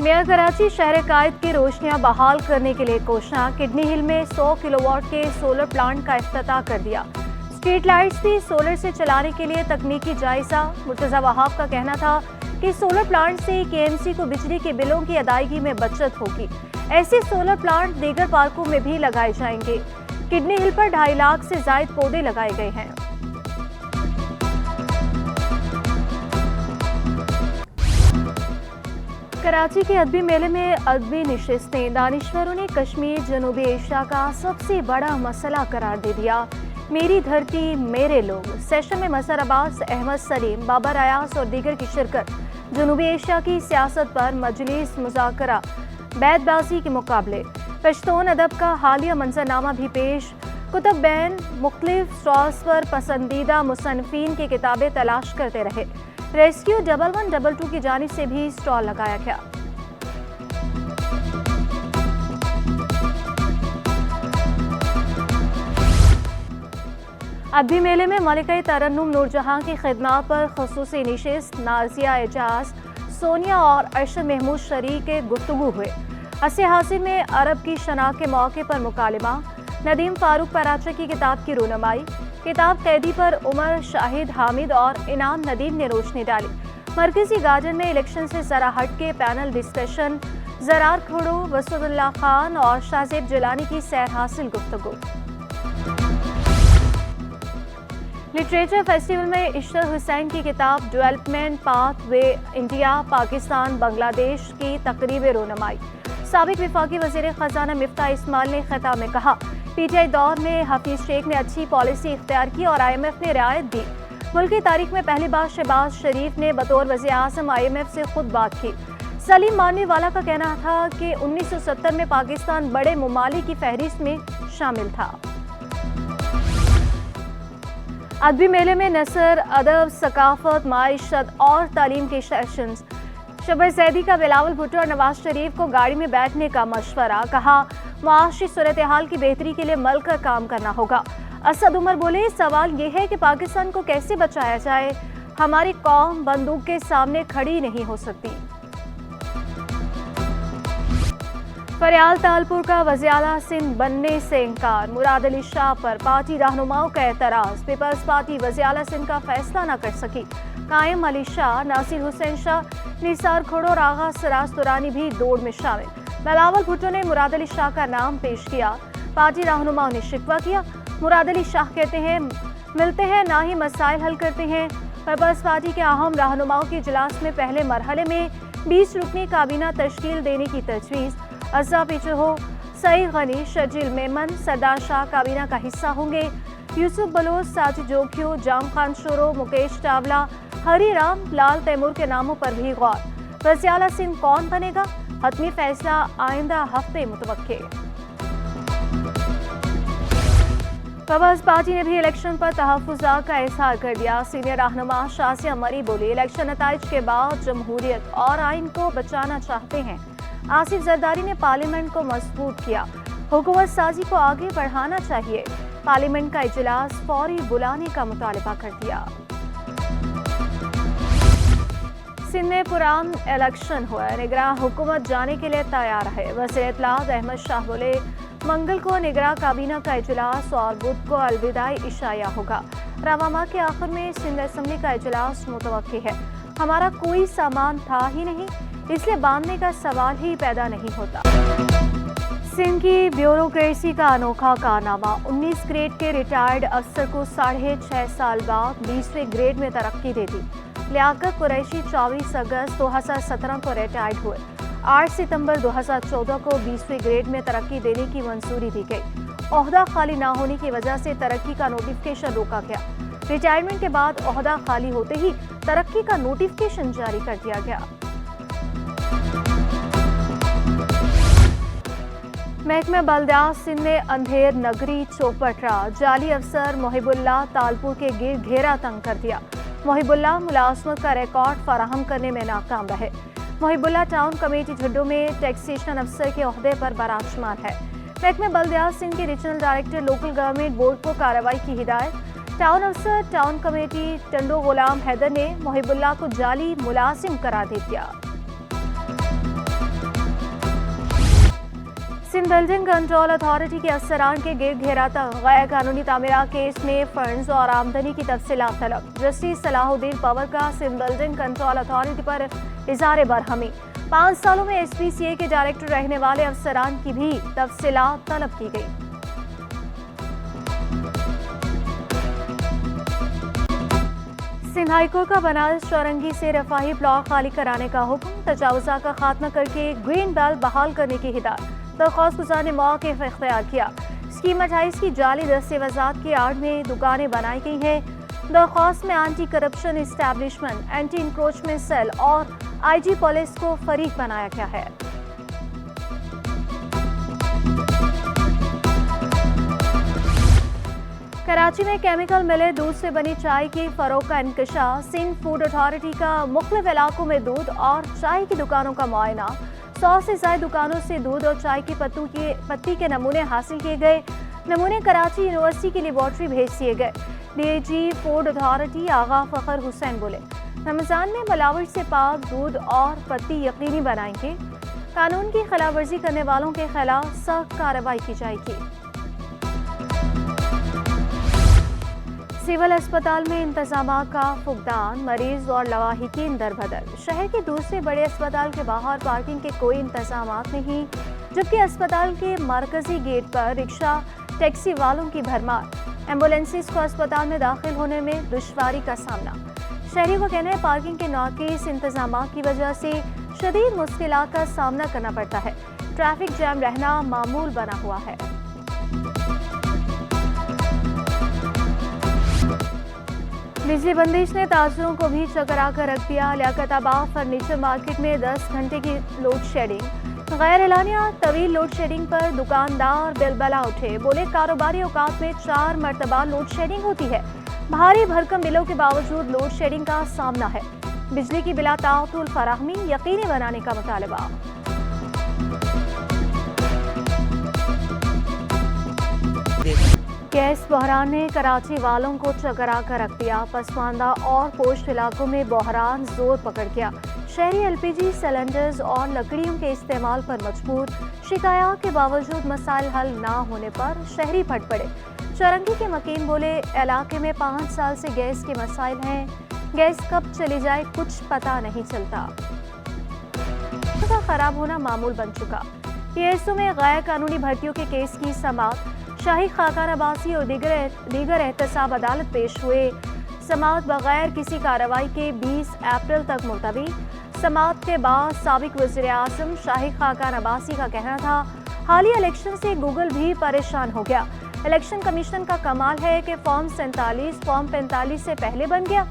Mayor Karachi शहर कायद की रोशनियां बहाल करने के लिए कोशिश। किडनी हिल में 100 किलोवाट के सोलर प्लांट का इफ्तिताह कर दिया। स्ट्रीट लाइट्स भी सोलर से चलाने के लिए तकनीकी जायजा। मुर्तजा वहाब का कहना था कि सोलर प्लांट से केएमसी को बिजली के बिलों की अदायगी में बचत होगी। ऐसे सोलर प्लांट दीगर पार्कों में भी लगाए जाएंगे। किडनी हिल पर 2.5 लाख से ज्यादा पौधे लगाए गए हैं। कराची के अदबी मेले में अदबी नशिस्तें। दानिश्वरों ने कश्मीर जनूबी एशिया का सबसे बड़ा मसला करार दे दिया। मेरी धरती मेरे लोग सेशन में मजहर अब्बास, अहमद सलीम, बाबर अयास और दीगर की शिरकत। जनूबी एशिया की सियासत पर मजलिस, मुज़ाकरा, बैतबाजी के मुकाबले। पश्तून अदब का हालिया मंजरनामा भी पेश। कुतुब बैन मुख्तलिफ स्टॉल्स पर पसंदीदा मुसन्निफीन की किताबें तलाश करते रहे। रेस्क्यू 1112 की जानिब से भी स्टॉल लगाया गया। अदबी मेले में मलिका तरन्नुम नूरजहां की खिदमत पर खुसूसी निशिस्त। नाजिया एजाज, सोनिया और अरशद महमूद शरीक के गुफ्तगू हुए। असे हासिल में अरब की शनाख्त के मौके पर मुकालमा। नदीम फारूक पराचा की किताब की रूनमाई। किताब कैदी पर उमर शाहिद हामिद और इनाम नदीम ने रोशनी डाली। मरकजी गार्डन में इलेक्शन से जरा हट के पैनल डिस्कशन। जरार खुड़ो, वसुदुल्लाह खान और शाहजेब जिलानी की सैर हासिल गुफ्तगू। लिटरेचर फेस्टिवल में इश्तर हुसैन की किताब डेवलपमेंट पाथ वे इंडिया पाकिस्तान बांग्लादेश की तकरीब रूनमाई। साबिक वफाकी वज़ीर ख़जाना मिफ्ताह इस्माइल ने खिताब में कहा, पीटीआई दौर में हफीज शेख ने अच्छी पॉलिसी इख्तियार की और IMF ने रियायत दी। मुल्क की तारीख में पहली बार शहबाज शरीफ ने बतौर वज़ीर आज़म IMF से खुद बात की। सलीम मानवीवाला का कहना था कि 1970 में पाकिस्तान बड़े ममालिक की फहरिस्त में शामिल था। अदबी मेले में नसर, अदब, सकाफत, माइशत और तालीम के सेशंस। शबीर जैदी का बिलावल भुट्टो और नवाज शरीफ को गाड़ी में बैठने का मशवरा। कहा, मुआशी सूरत हाल की बेहतरी के लिए मिलकर काम करना होगा। असद उमर बोले, सवाल ये है कि पाकिस्तान को कैसे बचाया जाए। हमारी कौम बंदूक के सामने खड़ी नहीं हो सकती। फरियाल तालपुर का वज़ीर-ए-आला सिंध बनने से इनकार। मुराद अली शाह पर पार्टी रहनुमाओं का एतराज। पीपल्स पार्टी वज़ीर-ए-आला सिंध का फैसला न कर सकी। कायम अली शाह, नासिर हुसैन शाह, निसार खोड़ो और आगा सिराज तुरानी भी दौड़ में शामिल। बिलावल भुट्टो ने मुराद अली शाह का नाम पेश किया। पार्टी रहनुमाओं ने शिकवा किया। मुराद अली शाह कहते हैं, मिलते हैं ना ही मसाइल हल करते हैं। पीपल्स पार्टी के अहम रहनुमाओं के इजलास में पहले मरहले में 20 रुकनी काबीना तश्कील देने की तजवीज़। अज़ा पीछे हो, सईद गनी, शजील मेमन, सरदार शाह काबीना का हिस्सा होंगे। यूसुफ बलोच, साजिद जोखियो, जाम खान शोरो, मुकेश चावला, हरी राम, लाल तैमूर के नामों पर भी गौर। वज़ीर-ए-आला सिंध कौन बनेगा, हतमी फैसला आइंदा हफ्ते मुतवक्के। पीपल्स पार्टी ने भी इलेक्शन पर तहफ़्फ़ुज़ात का इज़हार कर दिया। सीनियर रहनुमा शाज़िया मरी बोली, इलेक्शन नताइज के बाद जमहूरियत और आइन को बचाना चाहते हैं। आसिफ जरदारी ने पार्लियामेंट को मजबूत किया। हुकूमत साजी को आगे बढ़ाना चाहिए। पार्लियामेंट का इजलास फौरी बुलाने का मुतालबा कर दिया। सिंध में पुरान इलेक्शन हुआ। निगरां हुकूमत जाने के लिए तैयार है। वज़ीर इत्तलात अहमद शाह बोले, मंगल को निगरां काबीना का इजलास और बुध को अलविदाई इशाया होगा। रवां माह के आखिर में सिंध असम्बली का इजलास मुतवक्की है। हमारा कोई सामान था ही नहीं, इसलिए बांधने का सवाल ही पैदा नहीं होता। सिंध की ब्यूरोक्रेसी का अनोखा कारनामा। 19 ग्रेड के रिटायर्ड अफसर को 6.5 साल बाद 20वें ग्रेड में तरक्की दे दी। लियाकत कुरैशी 24 अगस्त 2017 को रिटायर्ड हुए। 8 सितंबर 2014 को 20वें ग्रेड में तरक्की देने की मंजूरी दी गई। ओहदा खाली ना होने की वजह से तरक्की का नोटिफिकेशन रोका गया। रिटायरमेंट के बाद ओहदा खाली होते ही तरक्की का नोटिफिकेशन जारी कर दिया गया। महकमा बल्दियात सिंध ने अंधेर नगरी चौपटरा जाली अफसर मोहिबुल्लाह तालपुर के गिर्द घेरा तंग कर दिया। मोहिबुल्लाह मुलाजमत का रिकॉर्ड फराहम करने में नाकाम रहे। मोहिबुल्लाह टाउन कमेटी झुड्डू में टैक्सेशन अफसर के ओहदे पर बराजमान है। महकमा बल्दियात सिंध के regional director local government board को कार्रवाई की हिदायत। टाउन अफसर टाउन कमेटी टंडो गुलाम हैदर ने मोहिबुल्लाह को जाली मुलाजिम करार दे दिया। सिंध बिल्डिंग कंट्रोल अथॉरिटी के अफसरान के गिर घेरा तक गैर कानूनी तामीरात केस में फंड्स और आमदनी की तफसीलात तलब। जस्टिस सलाहुद्दीन पवर का सिंध बिल्डिंग कंट्रोल अथॉरिटी पर इज़हार बरहमी। 5 सालों में SPCA के डायरेक्टर रहने वाले अफसरान की भी तफसीलात तलब की गई। सिंध हाईकोर्ट का बनारस चौरंगी से रफाही प्लॉट खाली कराने का हुक्म। तजावुज़ात का खात्मा करके ग्रीन बेल्ट बहाल करने की हिदायत। दरख्वास्त गुजार ने मौके पर इख्तियार किया। स्कीम 28 की जाली दस्तावेज़ात की आड़ में दुकानें बनाई गई हैं। दरख्वास्त में anti corruption establishment, anti encroachment cell और IG पुलिस को फरीक बनाया गया है। कराची में केमिकल मिले दूध से बनी चाय की फरोख्त का इंकशाफ। सिंध फूड अथॉरिटी का मुख्तलिफ इलाकों में दूध और चाय की दुकानों का मुआयना। 100 से ज्यादा दुकानों से दूध और चाय की पत्ती के नमूने हासिल किए गए। नमूने कराची यूनिवर्सिटी की लेबॉर्ट्री भेज दिए गए। DIG फूड अथॉरिटी आगा फखर हुसैन बोले, रमजान में मिलावट से पाक दूध और पत्ती यकीनी बनाएंगे। कानून की खिलाफ वर्जी करने वालों के खिलाफ सख्त कार्रवाई की जाएगी। सिविल अस्पताल में इंतजामात का फुकदान, मरीज और लवाहिकीन दरबदर। शहर के दूसरे बड़े अस्पताल के बाहर पार्किंग के कोई इंतजामात नहीं, जबकि अस्पताल के मरकजी गेट पर रिक्शा टैक्सी वालों की भरमार। एम्बुलेंसेस को अस्पताल में दाखिल होने में दुश्वारी का सामना। शहरियों का कहना है पार्किंग के नाक़िस इंतजामात की वजह से शदीद मुश्किलात का सामना करना पड़ता है। ट्रैफिक जैम रहना मामूल बना हुआ है। बिजली बंदिश ने ताजरों को भी चकरा कर रख दिया। लियाकताबाद फर्नीचर मार्केट में 10 घंटे की लोड शेडिंग। गैर एलानिया तवील लोड शेडिंग पर दुकानदार बिलबला उठे। बोले कारोबारी औकात में 4 मरतबा लोड शेडिंग होती है। भारी भरकम बिलों के बावजूद लोड शेडिंग का सामना है। बिजली की बिला तातुल फराहमी यकीनी बनाने का मुतालबा। गैस बहरान ने कराची वालों को चकरा कर रख दिया। पसमानदा और पोस्ट इलाकों में बहरान जोर पकड़ गया। शहरी LPG सिलेंडर्स और लकड़ियों के इस्तेमाल पर मजबूर। शिकायत के बावजूद मसाइल हल ना होने पर शहरी फट पड़े। चौरंगी के मकीन बोले इलाके में 5 साल से गैस के मसाइल हैं। गैस कब चली जाए कुछ पता नहीं चलता। खराब होना मामूल बन चुका। PSO में गैर कानूनी भर्तियों के केस की समाअत। शाही खाकान अब्बासी और दीगर एहतसाब अदालत पेश हुए। समाअत बगैर किसी कार्रवाई के 20 अप्रैल तक मुलतवी। समाअत के बाद साबिक वज़ीर आज़म शाही खाकान अब्बासी का कहना था हालिया इलेक्शन से गूगल भी परेशान हो गया। इलेक्शन कमीशन का कमाल है कि फॉर्म 47 फॉर्म 45 से पहले बन गया।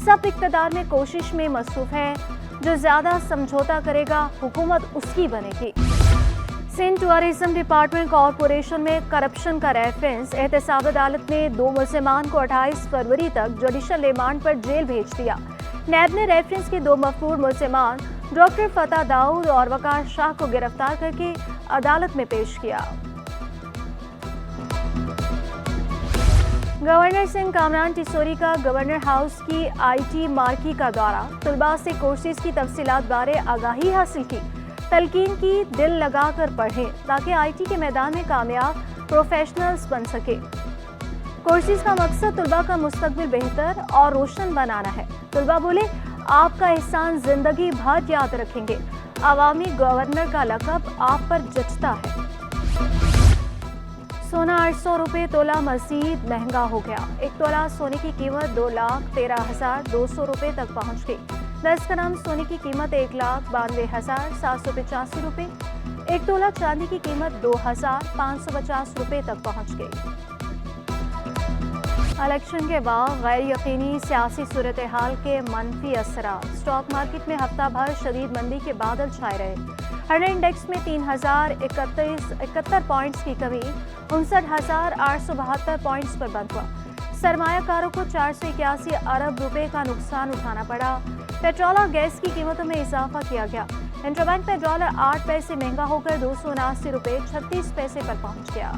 सब इक़्तिदार में कोशिश में मसरूफ है। जो ज्यादा समझौता करेगा हुकूमत उसकी बनेगी। सिंध टूरिज्म डिपार्टमेंट कॉरपोरेशन में करप्शन का रेफरेंस। एहतसाब अदालत ने 2 मुल्ज़िमान को 28 फरवरी तक जुडिशल रिमांड पर जेल भेज दिया। नैब ने रेफरेंस के 2 मफरूर मुल्ज़िमान डॉक्टर फतह दाऊद और वकार शाह को गिरफ्तार करके अदालत में पेश किया। गवर्नर सिंह कामरान टिसोरी का गवर्नर हाउस की IT मार्की का दौरा। तलबा से कोर्सेज की तफसीलात बारे आगाही हासिल की। तलकीन की दिल लगाकर पढ़ें ताकि IT के मैदान में कामयाब प्रोफेशनल्स बन सके। कोर्सेज का मकसद तलबा का मुस्तकबिल बेहतर और रोशन बनाना है। तलबा बोले आपका एहसान जिंदगी भर याद रखेंगे। अवामी गवर्नर का लक़ब आप पर जचता है। सोना 800 रुपये तोला मजीद महंगा हो गया। 1 तोला सोने की कीमत 2,13,200 रुपये तक पहुँच गई। 10 ग्राम सोने की कीमत 1,92,785 रुपये। 1 तोला चांदी की कीमत 2,550 रुपये तक पहुँच गई। इलेक्शन के बाद गैर यकीनी सियासी सूरत हाल के मनफी असरात। स्टॉक मार्केट में हफ्ता भर शदीद मंदी के बादल छाए रहे। हर इंडेक्स में 3,071 पॉइंट्स की कमी 59,872 पॉइंट्स पर बंद हुआ। सरमायाकारों को 481 अरब रुपए का नुकसान उठाना पड़ा। पेट्रोल और गैस की कीमतों में इजाफा किया गया। इंटरबैंक पेट्रोल 8 पैसे महंगा होकर 279 रुपए 36 पैसे पर पहुंच गया।